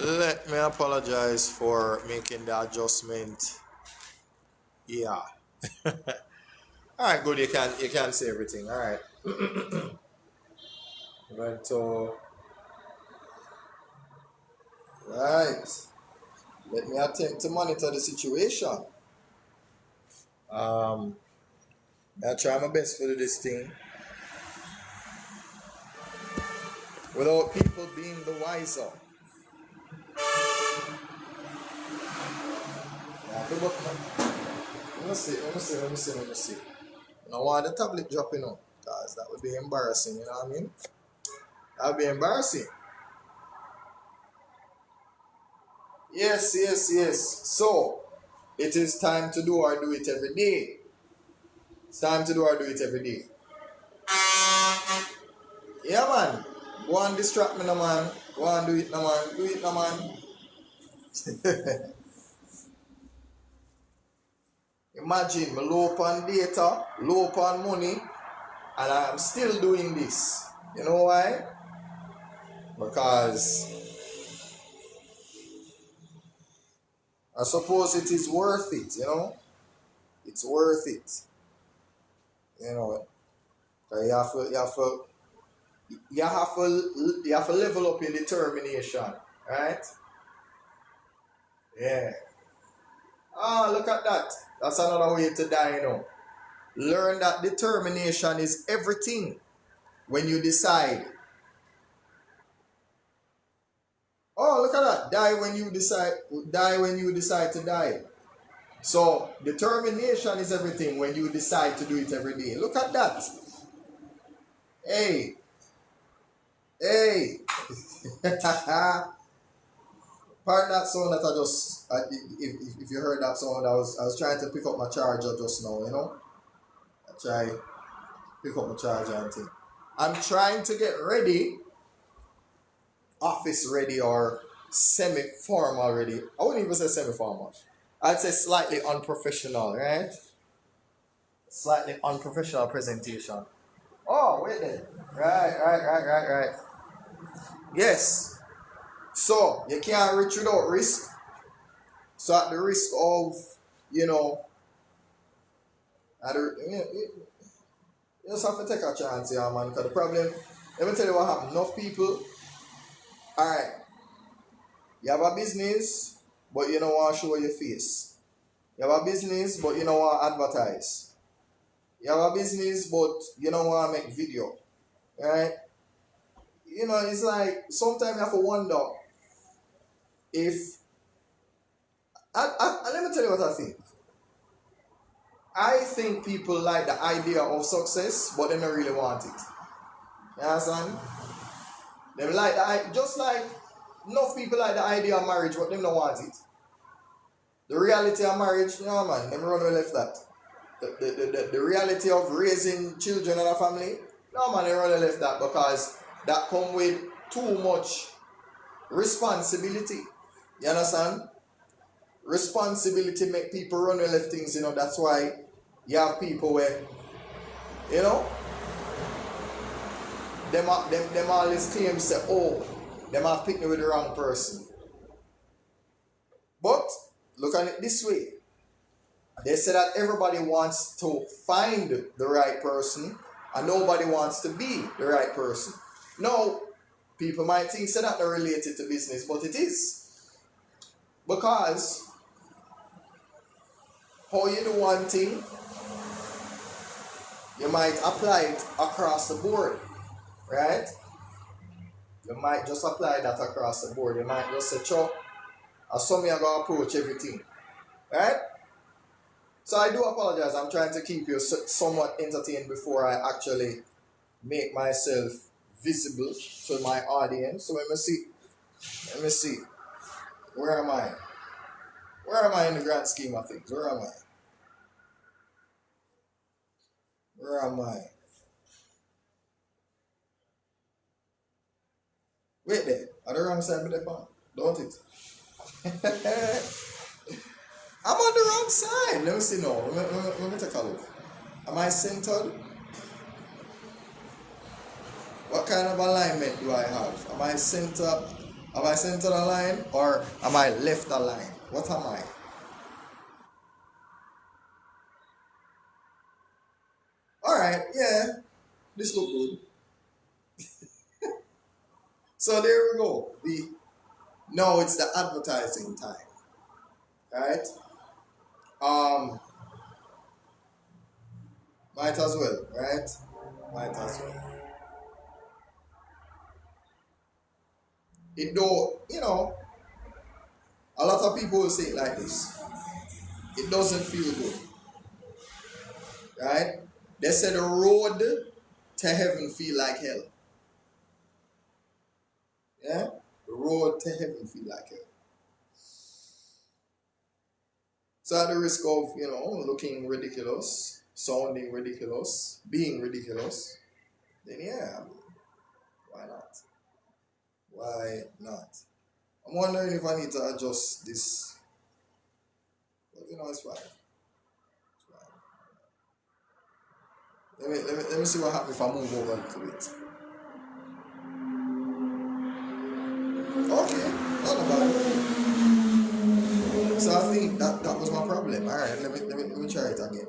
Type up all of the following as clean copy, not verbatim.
Let me apologize for making the adjustment. Yeah. Alright, good. You can see everything. Alright. Right, so right. Let me attempt to monitor the situation. I try my best to do this thing without people being the wiser. Yeah, let me see. I don't want the tablet dropping out, because that would be embarrassing, you know what I mean? That would be embarrassing. Yes. So, it is time to do or do it every day. It's time to do or do it every day. Yeah, man. Go and distract me, no man. Go and do it, no man. Do it, no man. Imagine, me low on data, low on money, and I'm still doing this. You know why? Because I suppose it is worth it, you know? It's worth it. You know, you have to level up your determination, right? Yeah. Ah, look at that. That's another way to die, you know. Learn that determination is everything when you decide. Oh, look at that. Die when you decide to die. So, determination is everything when you decide to do it every day. Look at that. Hey. Pardon that sound that I just, if you heard that sound, I was trying to pick up my charger just now, you know. I try pick up my charger and thing. I'm trying to get ready, office ready or semi-formal ready. I wouldn't even say semi-formal. I'd say slightly unprofessional, right? Slightly unprofessional presentation. Oh, wait there. Right. Yes. So, you can't reach without risk. So, at the risk of, you know, you just have to take a chance here, man. Because the problem, let me tell you what happened. Enough people, alright, you have a business, but you don't want to show your face. You have a business, but you don't want to advertise. You have a business, but you don't want to make video. Right? You know, it's like, sometimes you have to wonder if, let me tell you what I think. I think people like the idea of success, but they don't really want it. You understand? They like just like enough people like the idea of marriage, but they don't want it. The reality of marriage, no man, them run away left that. The reality of raising children and a family, no man, they run away left that, because that come with too much responsibility. You understand? Responsibility make people run away left things, you know. That's why you have people where, you know, them always claim say, oh, them have picked me with the wrong person. But look at it this way. They say that everybody wants to find the right person and nobody wants to be the right person. Now, people might think that they're related to business, but it is. Because how you do one thing, you might apply it across the board, right? You might just apply that across the board. You might just say, "Cho, some are going to approach everything," right? So I do apologize. I'm trying to keep you somewhat entertained before I actually make myself visible to my audience. So let me see. Where am I? Where am I in the grand scheme of things? Where am I? Wait there. Are the wrong side of the phone? Don't it? I'm on the wrong side. Let me see now. Let me take a look. Am I centered? What kind of alignment do I have? Am I centered? Am I center the line or am I left the line? What am I? Alright, yeah. This look good. So there we go. Now it's the advertising time. Right? Might as well, right? Might as well. It though, a lot of people will say it like this. It doesn't feel good. Right? They say the road to heaven feel like hell. Yeah? The road to heaven feel like hell. So at the risk of, looking ridiculous, sounding ridiculous, being ridiculous, then yeah, why not? Why not? I'm wondering if I need to adjust this. But it's fine. It's fine. Let me see what happens if I move over a little bit. Okay, not bad. So I think that was my problem. Alright, let me try it again.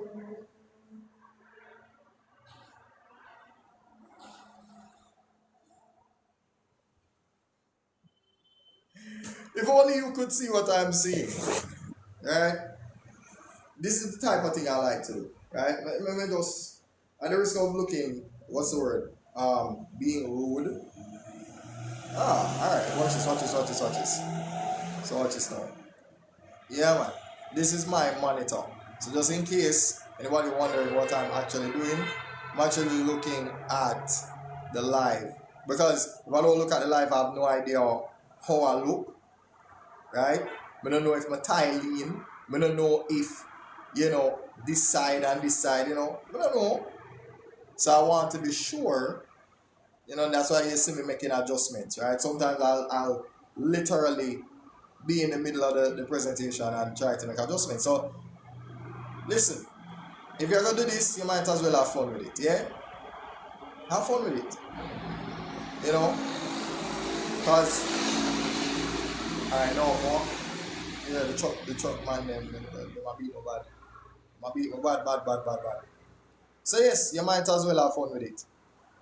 If only you could see what I'm seeing. Right? This is the type of thing I like to do. Right? Let me just, at the risk of looking, what's the word? Being rude. Alright. Watch this. So watch this now. Yeah, man. This is my monitor. So just in case anybody wondering what I'm actually doing, I'm actually looking at the live. Because if I don't look at the live, I have no idea how I look. Right? I don't know if my tie lean. I don't know if, this side and this side, I don't know. So I want to be sure, that's why you see me making adjustments, right? Sometimes I'll literally be in the middle of the presentation and try to make adjustments. So, listen, if you're going to do this, you might as well have fun with it, yeah? Have fun with it. Because I know more. Yeah, the truck man, them might beat me bad. Might beat me bad. So yes, you might as well have fun with it.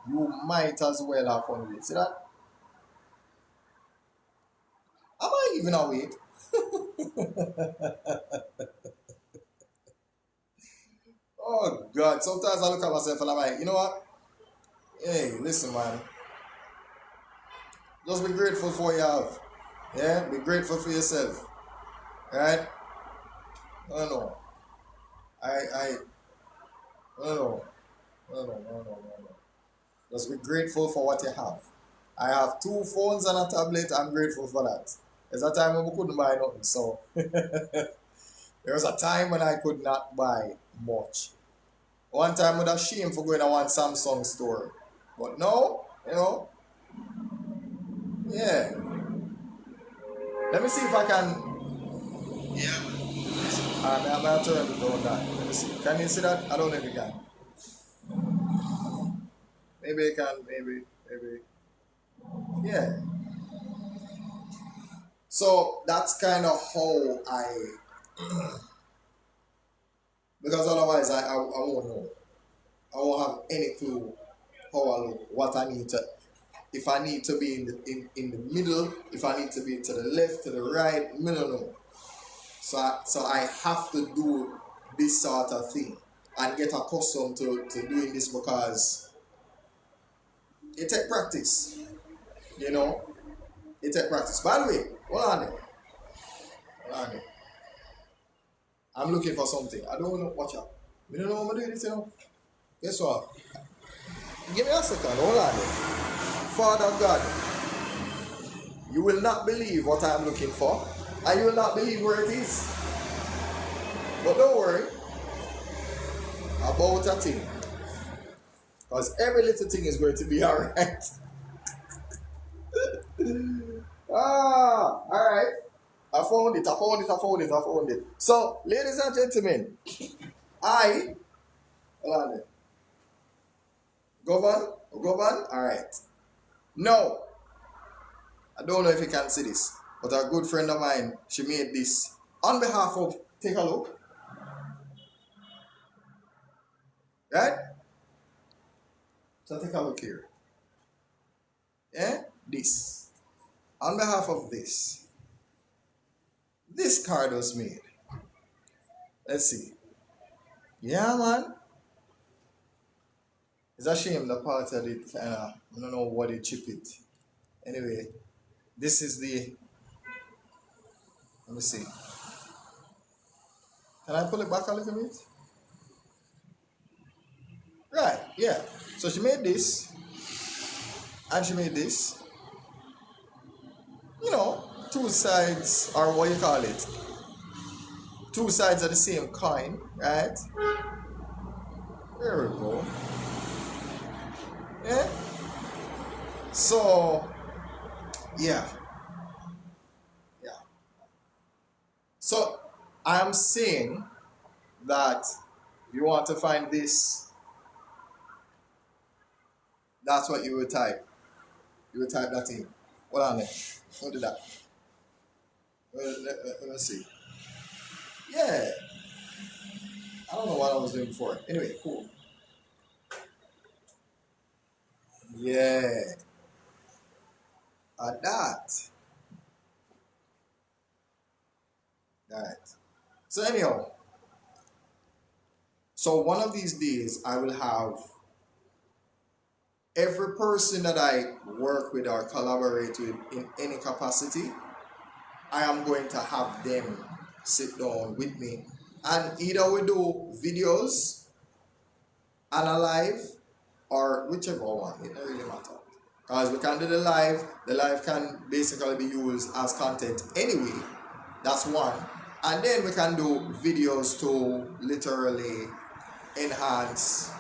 You might as well have fun with it. See that? Am I even awake? Oh God! Sometimes I look at myself and I'm like, you know what? Hey, listen, man. Just be grateful for what you have. Yeah, be grateful for yourself. Right? No. I no. No. Just be grateful for what you have. I have 2 phones and a tablet. I'm grateful for that. There's a time when we couldn't buy nothing, so there was a time when I could not buy much. One time I was ashamed for going to one Samsung store. But no, yeah. Let me see if I can. Yeah. I'm going to turn it down that. Let me see. Can you see that? I don't know if you can. Maybe you can, maybe. Yeah. So that's kind of how because otherwise I won't know. I won't have any clue how I look, what I need to, if I need to be in the middle, if I need to be to the left, to the right, I don't know. So I have to do this sort of thing and get accustomed to doing this because it takes practice, It takes practice. By the way, hold on there. I'm looking for something. I don't know. Watch out. I don't know what I'm doing. Guess what? Give me a second. Hold on there. Father God, you will not believe what I'm looking for, and you will not believe where it is. But don't worry about a thing, because every little thing is going to be alright. Alright. I found it. So, ladies and gentlemen, hold on there. Govern? Alright. No. I don't know if you can see this, but a good friend of mine, she made this on behalf of, take a look, right? So take a look here. Yeah, this. On behalf of this card was made. Let's see. Yeah, man. It's a shame the part of it kind of, I don't know what they chip it. Anyway, this is the, let me see. Can I pull it back a little bit? Right, yeah. So she made this, and she made this. You know, two sides, or what you call it, two sides of the same coin, right? There we go. Yeah. So, yeah. Yeah. So, I'm saying that if you want to find this, that's what you would type. You would type that in. Hold on there. Don't do that. Let me see. Yeah. I don't know what I was doing before. Anyway, cool. Yeah. That. Right. So anyhow, so one of these days I will have every person that I work with or collaborate with in any capacity, I am going to have them sit down with me. And either we do videos and a live or whichever one, it doesn't really matter. Because we can do the live can basically be used as content anyway. That's one. And then we can do videos to literally enhance,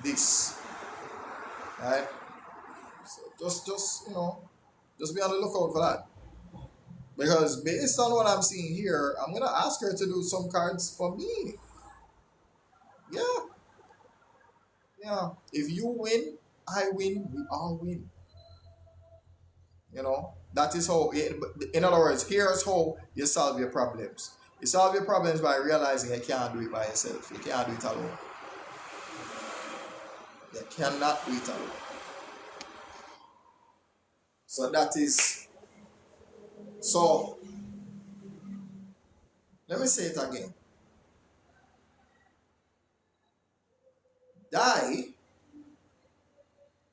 this. Right? So just just be on the lookout for that. Because based on what I'm seeing here, I'm gonna ask her to do some cards for me. Yeah. Yeah. If you win, I win, we all win. That is how, in other words, here's how you solve your problems. You solve your problems by realizing you can't do it by yourself. You can't do it alone. You cannot do it alone. So let me say it again. Die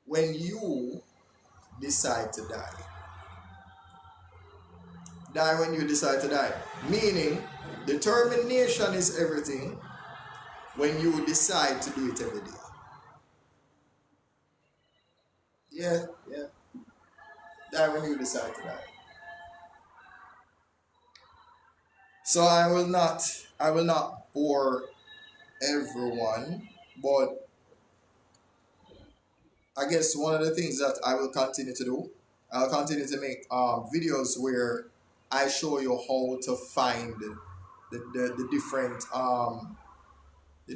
when you decide to die. Die when you decide to die. Meaning, determination is everything when you decide to do it every day. Yeah. Die when you decide to die. So I will not bore everyone, but I guess one of the things that I will continue to do, I'll continue to make videos where I show you how to find the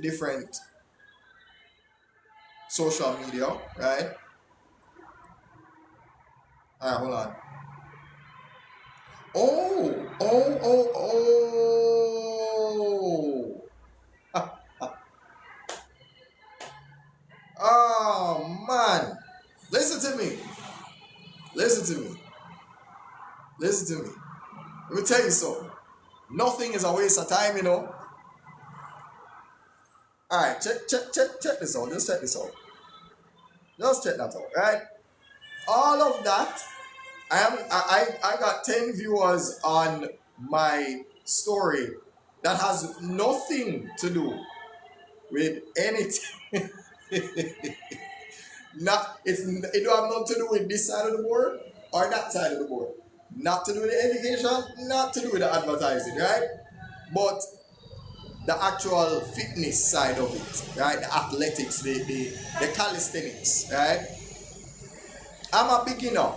different social media, right? All right, hold on. Oh. Oh man. Listen to me. Listen to me. Let me tell you something. Nothing is a waste of time, Alright, check this out. Just check this out. Just check that out, right? All of that. I got 10 viewers on my story that has nothing to do with anything. It don't have nothing to do with this side of the board or that side of the board. Not to do with the education, not to do with the advertising, right? But the actual fitness side of it, right? The athletics, the calisthenics, right? I'm a beginner.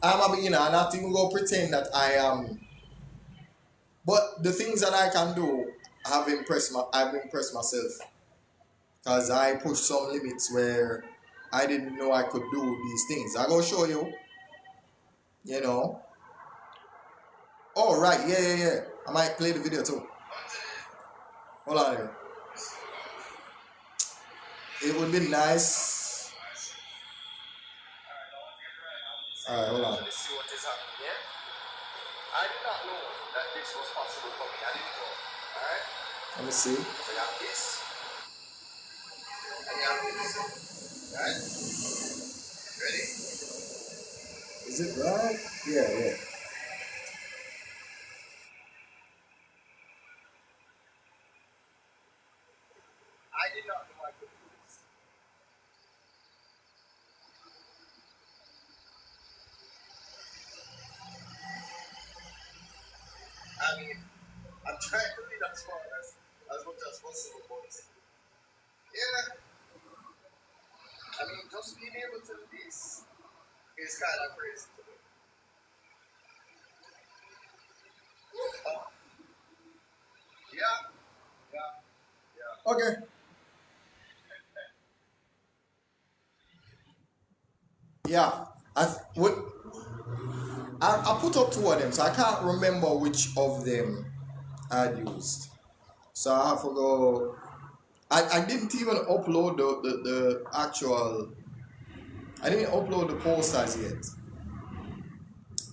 And I think we'll pretend that I am. But the things that I can do, I've impressed myself. Because I pushed some limits where I didn't know I could do these things. I'm going to show you. You know. Oh, right. Yeah, yeah, yeah. I might play the video too. Hold on here. It would be nice. Alright, hold on. Let's see what is happening here. I did not know that this was possible for me. I didn't know. Alright? Let me see. So you have this. And you have this. Alright? Ready? Is it right? Yeah, yeah. I did not know I could do this. I mean, I'm trying to read as far as much as possible, but yeah, I mean, just being able to do this is kind of crazy to me. Yeah, yeah, yeah. Okay. Yeah, what I put up two of them, so I can't remember which of them I used. So I have to go. I didn't even upload the actual. I didn't upload the posters yet.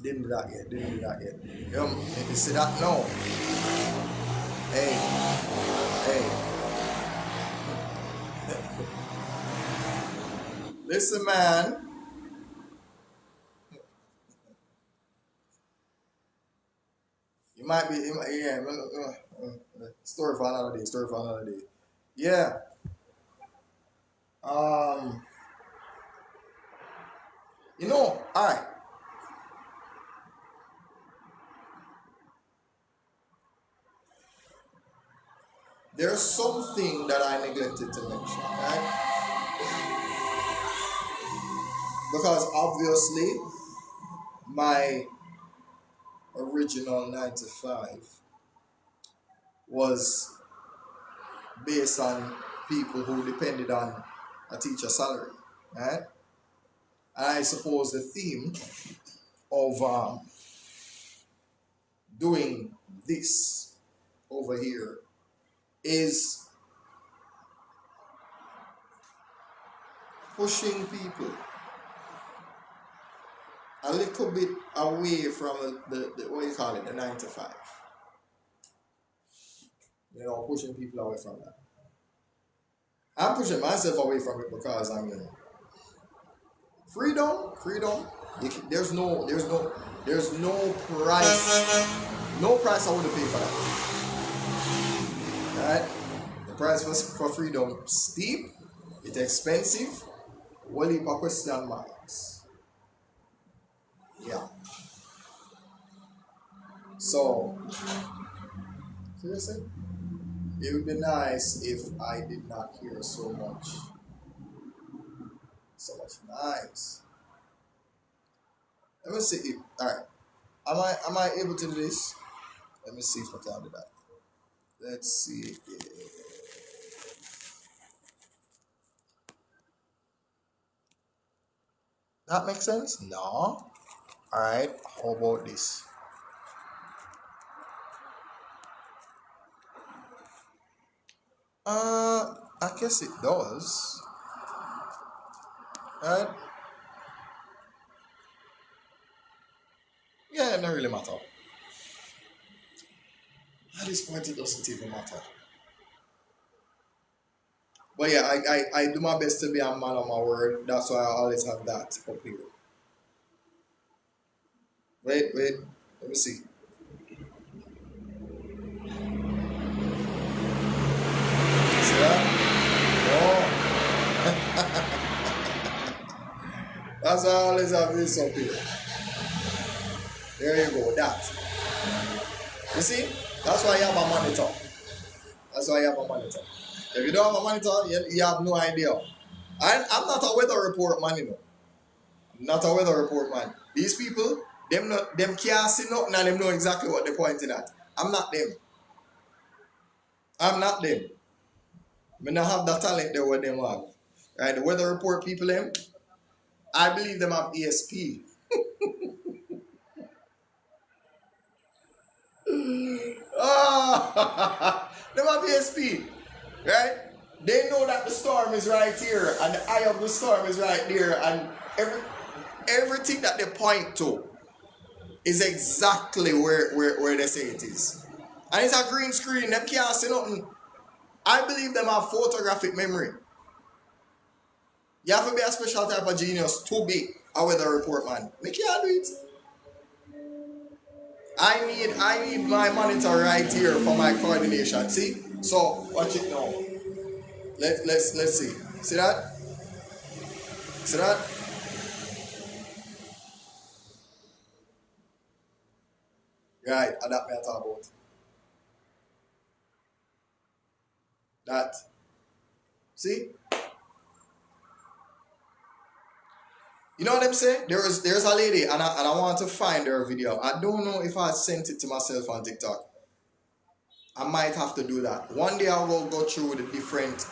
Didn't do that yet. Didn't do that yet. You see that? No. Hey, hey. Listen, man. You might be, yeah. Story for another day. Story for another day. Yeah. Um. All right. There's something that I neglected to mention, right? Because obviously, my original 9 to 5 was based on people who depended on a teacher's salary, right? And I suppose the theme of doing this over here is pushing people a little bit away from the what do you call it, the 9 to 5. Pushing people away from that. I'm pushing myself away from it because I mean, freedom. There's no price, no price I would pay for that. Right? The price for freedom steep, it's expensive. Well, heap of question marks. Yeah. So seriously, it would be nice if I did not hear so much nice. Let me see. All right. Am I able to do this? Let me see if I can do that. Let's see. That makes sense? No. All right. How about this? I guess it does. Right? Yeah, it don't really matter. At this point, it doesn't even matter. But yeah, I do my best to be a man of my word. That's why I always have that up here. Wait. Let me see. See that? Oh. That's why I always have this up here. There you go. That. You see? That's why you have a monitor. That's why you have a monitor. If you don't have a monitor, you have no idea. I'm not a weather report man, I'm not a weather report man. These people, them can't see nothing and them know exactly what they're pointing at. I'm not them. I'm not them. I don't have that talent there what them have. Right? The weather report people them, I believe them have ESP. Them have ASP, right? They know that the storm is right here and the eye of the storm is right there, and everything that they point to is exactly where they say it is. And it's a green screen, them can't see nothing. I believe them have photographic memory. You have to be a special type of genius to be a weather report man. They can't do it. I need my monitor right here for my coordination. See? So watch it now. Let's see. See that? See that? Right, and that me I talk about. That. See? You know what I'm saying? There's a lady, and I want to find her video. I don't know if I sent it to myself on TikTok. I might have to do that. One day I will go through the different,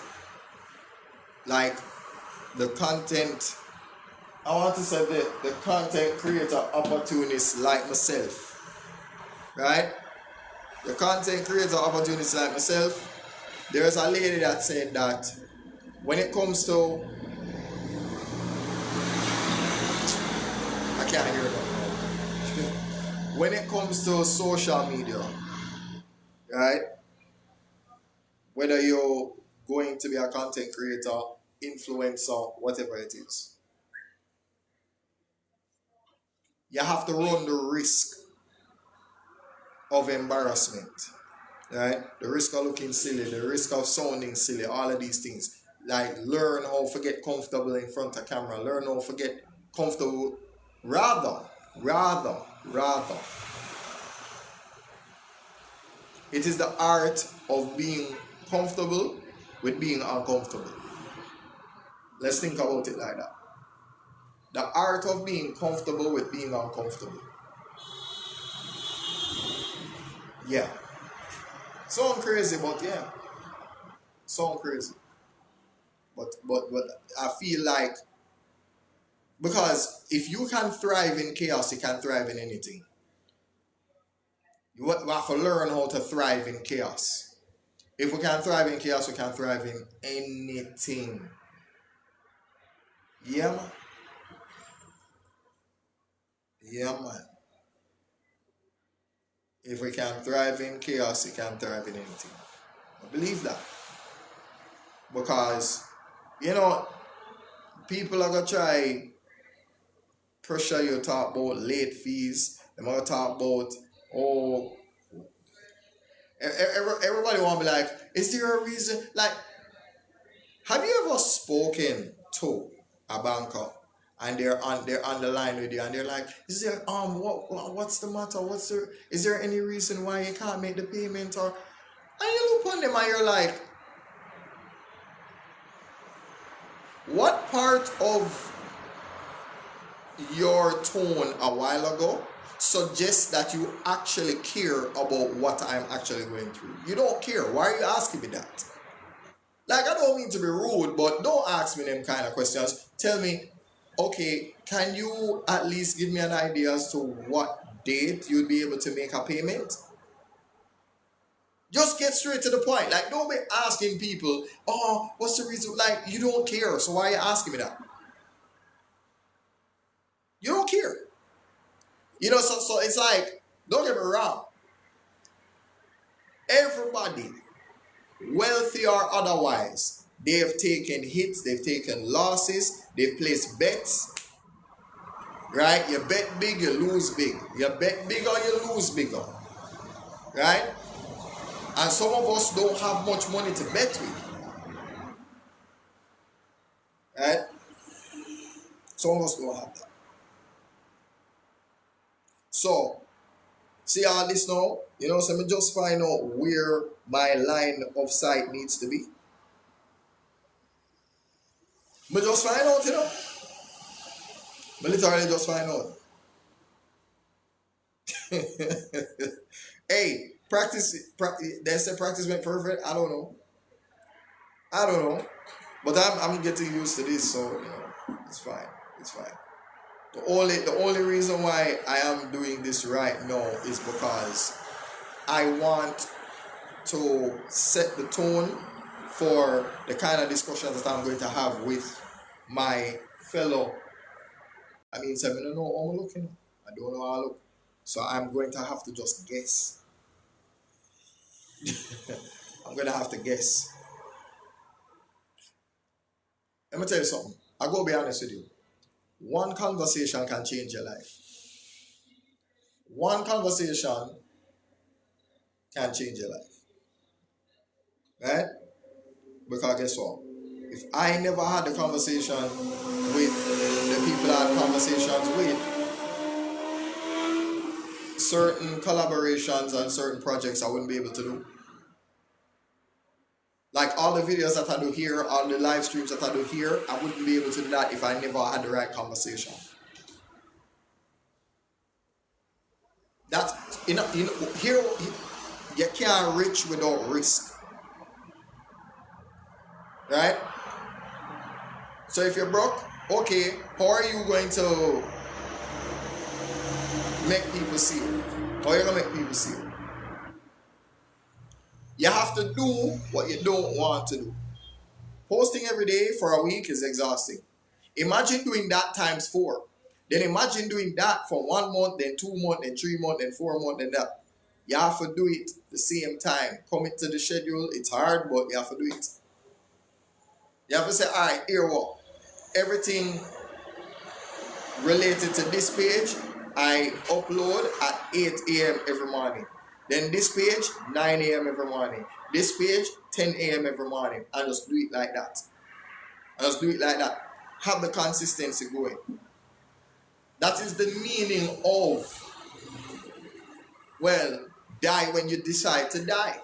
like, the content. I want to say the content creator opportunists like myself. Right? The content creator opportunists like myself. There's a lady that said that when it comes to, I can't hear it. When it comes to social media, right? Whether you're going to be a content creator, influencer, whatever it is, you have to run the risk of embarrassment, right? The risk of looking silly, the risk of sounding silly, all of these things. Like, learn how to get comfortable in front of camera, learn how to get comfortable. Rather, it is the art of being comfortable with being uncomfortable. Let's think about it like that. The art of being comfortable with being uncomfortable. Yeah. Sound crazy, but yeah. Sound crazy. But I feel like, because if you can thrive in chaos, you can thrive in anything. You have to learn how to thrive in chaos. If we can thrive in chaos, we can thrive in anything. Yeah, man. Yeah, man. If we can thrive in chaos, we can thrive in anything. I believe that. Because, you know, people are going to try pressure you to talk about late fees. They're going to talk about, oh, everybody want to be like, is there a reason? Like, have you ever spoken to a banker and they're on the line with you and they're like, is there what's the matter? Is there any reason why you can't make the payment? Or, and you look on them and you're like, what part of your tone a while ago suggests that you actually care about what I'm actually going through? You don't care. Why are you asking me that? Like, I don't mean to be rude, but don't ask me them kind of questions. Tell me, okay, can you at least give me an idea as to what date you'll be able to make a payment? Just get straight to the point. Like, don't be asking people, oh, what's the reason? Like, you don't care, so why are you asking me that? You don't care. You know, so it's like, don't get me wrong. Everybody, wealthy or otherwise, they have taken hits, they've taken losses, they've placed bets. Right? You bet big, you lose big. You bet bigger, you lose bigger. Right? And some of us don't have much money to bet with. Right? Some of us don't have that. So, see all this now? You know, so let me just find out where my line of sight needs to be. But just find out, you know? But literally just find out. Hey, practice, they say practice make perfect. I don't know. But I'm getting used to this, so you know, it's fine. It's fine. The only reason why I am doing this right now is because I want to set the tone for the kind of discussions that I'm going to have with my fellow. I mean, so I don't know how I'm looking. I don't know how I look. So I'm going to have to just guess. I'm going to have to guess. Let me tell you something. I'll go be honest with you. One conversation can change your life. One conversation can change your life. Right? Because guess what? If I never had the conversation with the people I had conversations with, certain collaborations and certain projects I wouldn't be able to do. Like all the videos that I do here, all the live streams that I do here, I wouldn't be able to do that if I never had the right conversation. That's, here, you can't reach without risk. Right? So if you're broke, okay, how are you going to make people see you? How are you going to make people see you? You have to do what you don't want to do. Posting every day for a week is exhausting. Imagine doing that times 4. Then imagine doing that for 1 month, then 2 months, then 3 months, then 4 months, then that. You have to do it the same time. Commit to the schedule. It's hard, but you have to do it. You have to say, all right, here what? Everything related to this page, I upload at 8 a.m. every morning. Then this page, 9 a.m. every morning. This page, 10 a.m. every morning. And just do it like that. Just do it like that. Have the consistency going. That is the meaning of, well, die when you decide to die.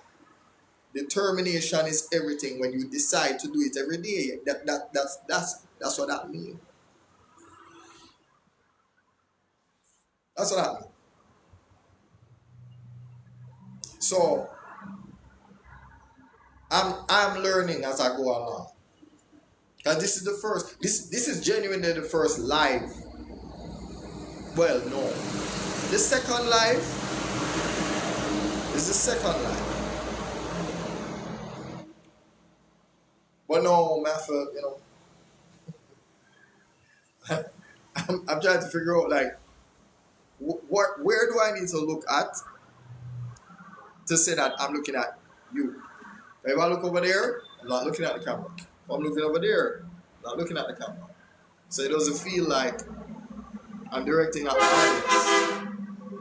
Determination is everything when you decide to do it every day. That's what that means. That's what that means. So I'm learning as I go along. And this is the first. This is genuinely the first live. Well, no. The second live is the second live. But no, Matthew, I'm trying to figure out like where do I need to look at to say that I'm looking at you. If I look over there, I'm not looking at the camera. If I'm looking over there, I'm not looking at the camera. So it doesn't feel like I'm directing at the audience.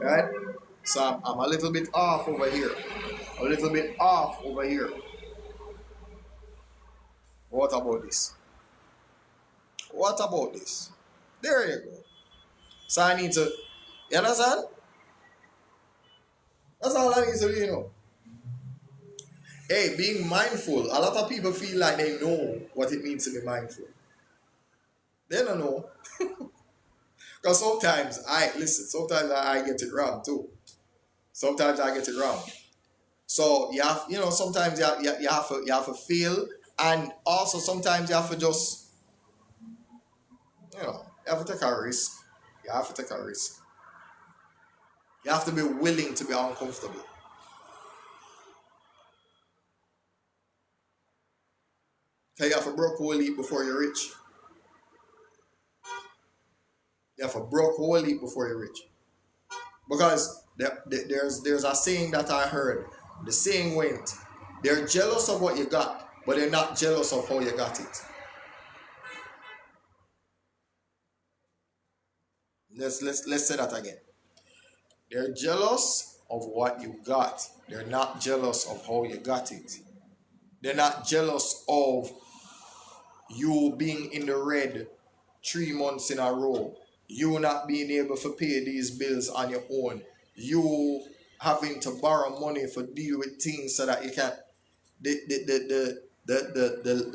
Right? So I'm a little bit off over here. A little bit off over here. What about this? What about this? There you go. So I need to, you understand? That's all I need to do, Hey, being mindful. A lot of people feel like they know what it means to be mindful. They don't know. Because sometimes I get it wrong too. Sometimes I get it wrong. So you have, sometimes you have to feel, and also sometimes you have to just, you have to take a risk. You have to take a risk. You have to be willing to be uncomfortable. Okay, you have to broke whole heap before you're rich. You have to broke whole heap before you're rich. Because there's a saying that I heard. The saying went, they're jealous of what you got, but they're not jealous of how you got it. Let's say that again. They're jealous of what you got. They're not jealous of how you got it. They're not jealous of you being in the red 3 months in a row. You not being able to pay these bills on your own. You having to borrow money for deal with things so that you can the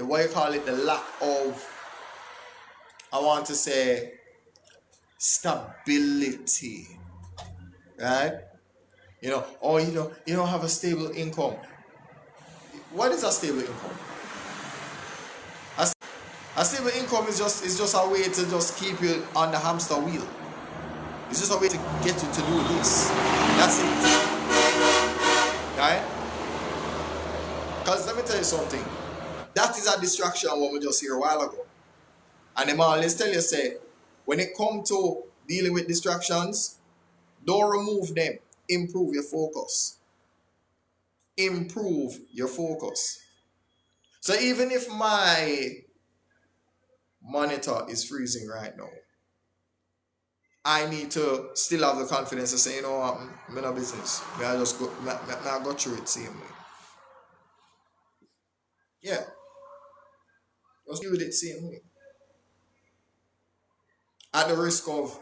what you call it, the lack of, I want to say, stability. Right? You don't have a stable income. What is a stable income? A stable income is just a way to just keep you on the hamster wheel. It's just a way to get you to do this. That's it. Right? Because let me tell you something. That is a distraction what we just hear a while ago. And them always tell you, say, when it comes to dealing with distractions, don't remove them. Improve your focus. Improve your focus. So even if my monitor is freezing right now, I need to still have the confidence to say, you know what, I'm in a business. I just go through it same way. Yeah, just do it same way. At the risk of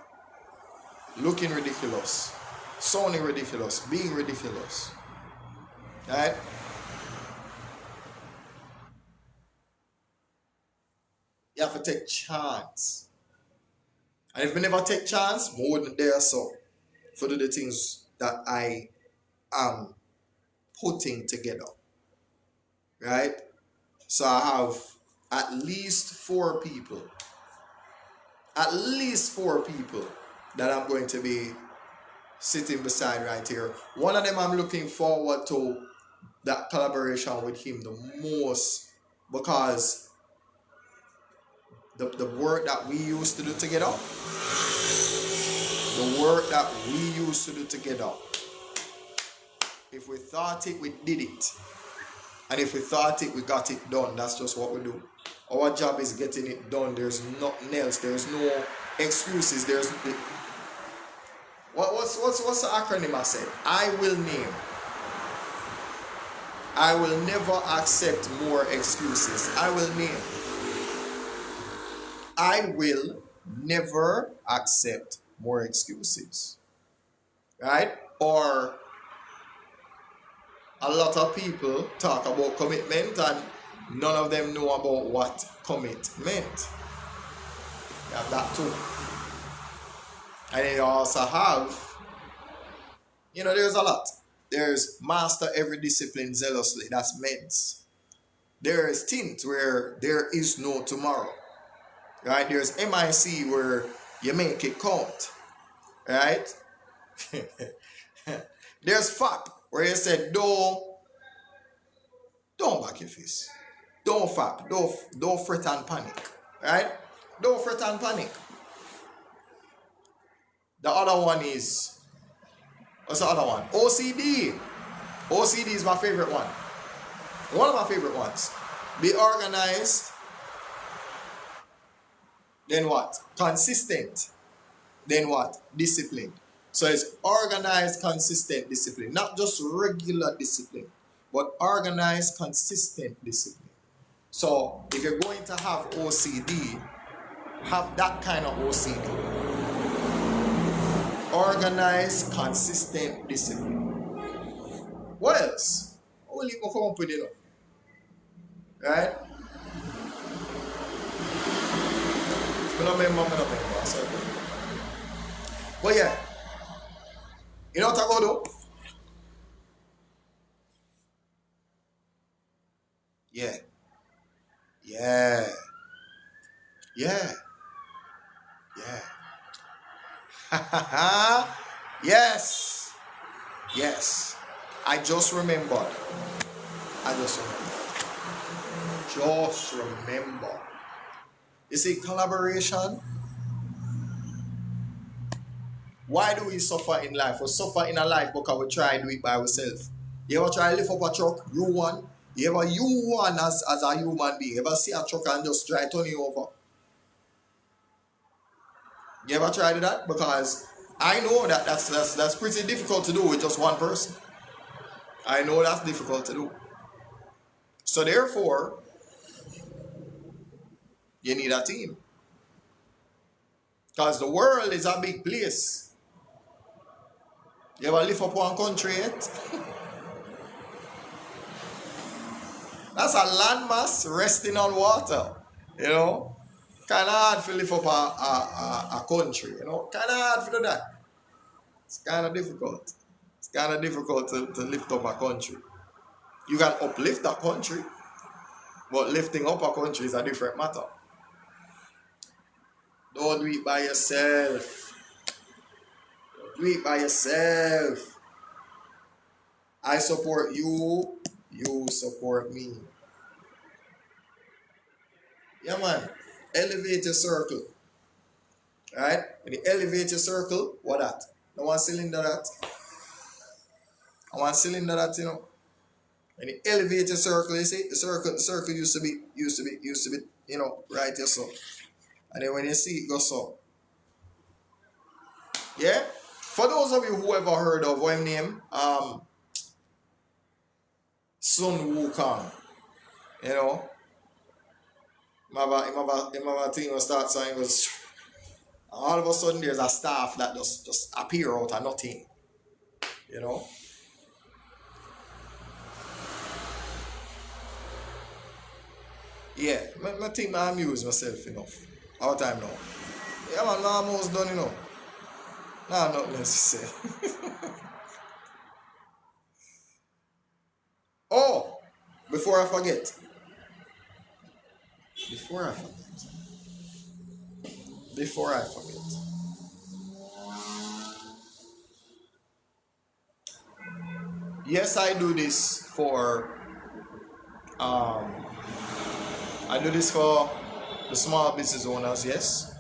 looking ridiculous, sounding ridiculous, being ridiculous. Right? You have to take chance. And if we never take chance, we wouldn't dare so for the things that I am putting together. Right? So I have at least four people that I'm going to be sitting beside right here. One of them I'm looking forward to that collaboration with him the most because the work that we used to do together, if we thought it, we did it. And if we thought it, we got it done. That's just what we do. Our job is getting it done. There's nothing else. There's no excuses. What's the acronym I said? I will name. I will never accept more excuses. I will name. I will never accept more excuses. Right? Or a lot of people talk about commitment and none of them know about what commit meant. You have that too. And then you also have, there's a lot. There's master every discipline zealously. That's men's. There is tint where there is no tomorrow. Right? There's M.A.T.E where you make it count. Right? There's FAP where you said don't back your fist. Don't FAP. Don't fret and panic. Right? Don't fret and panic. The other one is, what's the other one? OCD. OCD is my favorite one. One of my favorite ones. Be organized. Then what? Consistent. Then what? Discipline. So it's organized, consistent discipline. Not just regular discipline, but organized, consistent discipline. So if you're going to have OCD, have that kind of OCD. Organized, consistent discipline. What else? What will you come up with it? Right? I don't remember. But yeah. You know what I go do? Yeah. Yes. I just remembered. Just remember. You see, collaboration. Why do we suffer in life? We suffer in a life because we try to do it by ourselves. You ever try to lift up a truck? You one. You one as a human being. You ever see a truck and just try to turn you over? You ever tried that? Because I know that's pretty difficult to do with just one person. I know that's difficult to do. So therefore, you need a team. Because the world is a big place. You ever live up one country yet? That's a landmass resting on water. Kind of hard to live up a country. Kind of hard to do that. It's kind of difficult. It's kind of difficult to lift up a country. You can uplift a country, but lifting up a country is a different matter. Don't do it by yourself. Do it by yourself. I support you you support me. Yeah, man. Elevate your circle. Alright? When you elevate your circle, what that? I want cylinder that. I want cylinder that, you know. When you elevate your circle, you see, the circle used to be, you know, right here so. And then when you see it go so. Yeah? For those of you who ever heard of what name, Sun Wukong, you know, him have a thing will start saying was all of a sudden there's a staff that just appear out of nothing, you know. Yeah, I think I amuse myself enough. All time now. Yeah man, I'm almost done, you know. Nah, nothing else to say. Oh, before I forget. Before I forget. Before I forget. Yes, um I do this for the small business owners, yes.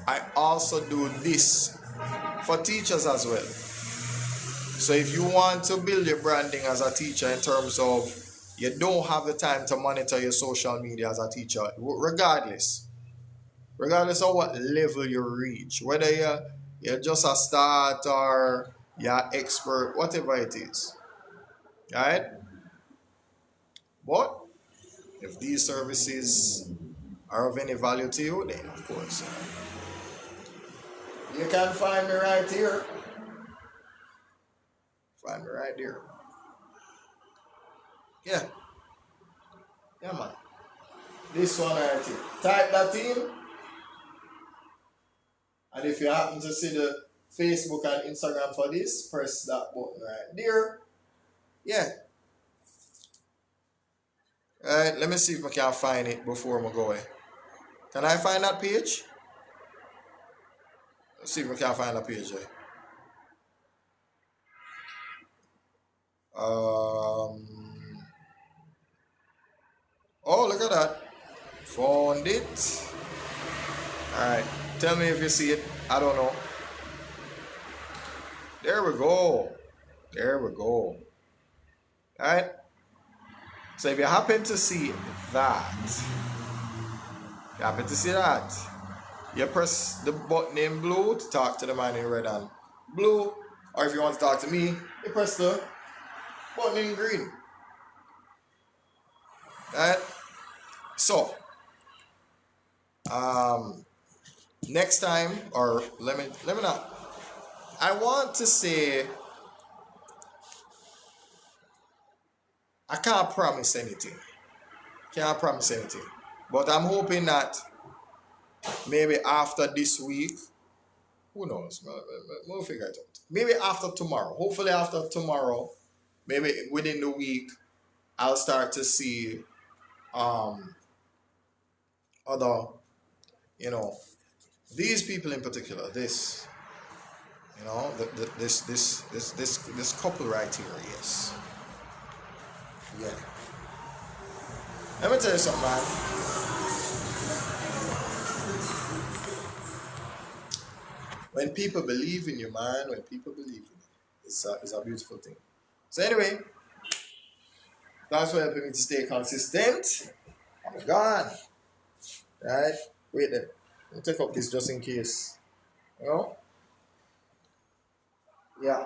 I also do this for teachers as well. So if you want to build your branding as a teacher in terms of you don't have the time to monitor your social media as a teacher, regardless of what level you reach, whether you're just a start or you're expert, whatever it is, right? But if these services are of any value to you, then of course you can find me right here. Find me right here. Yeah, yeah, man. This one right here. Type that in, and if you happen to see the Facebook and Instagram for this, press that button right there. Yeah. Alright, let me see if I can find it before I go away. Can I find that page? Let's see if I can find that page. Um. Oh, look at that. Found it. Alright. Tell me if you see it. I don't know. There we go. There we go. Alright. So if you happen to see that, you press the button in blue to talk to the man in red and blue. Or if you want to talk to me, you press the button in green. Alright? So, next time, or let me not. I want to say I can't promise anything. Can't promise anything. But I'm hoping that maybe after this week, who knows? We'll figure it out. Maybe after tomorrow. Hopefully after tomorrow, maybe within the week, I'll start to see other, you know, these people in particular, this, you know, this couple right here, yes. Yeah. Let me tell you something, man. When people believe in you, man, when people believe in you, it's a beautiful thing. So anyway, thanks for helping me to stay consistent. I'm gone. Right? Wait then. I'll take up this just in case. You know? Yeah.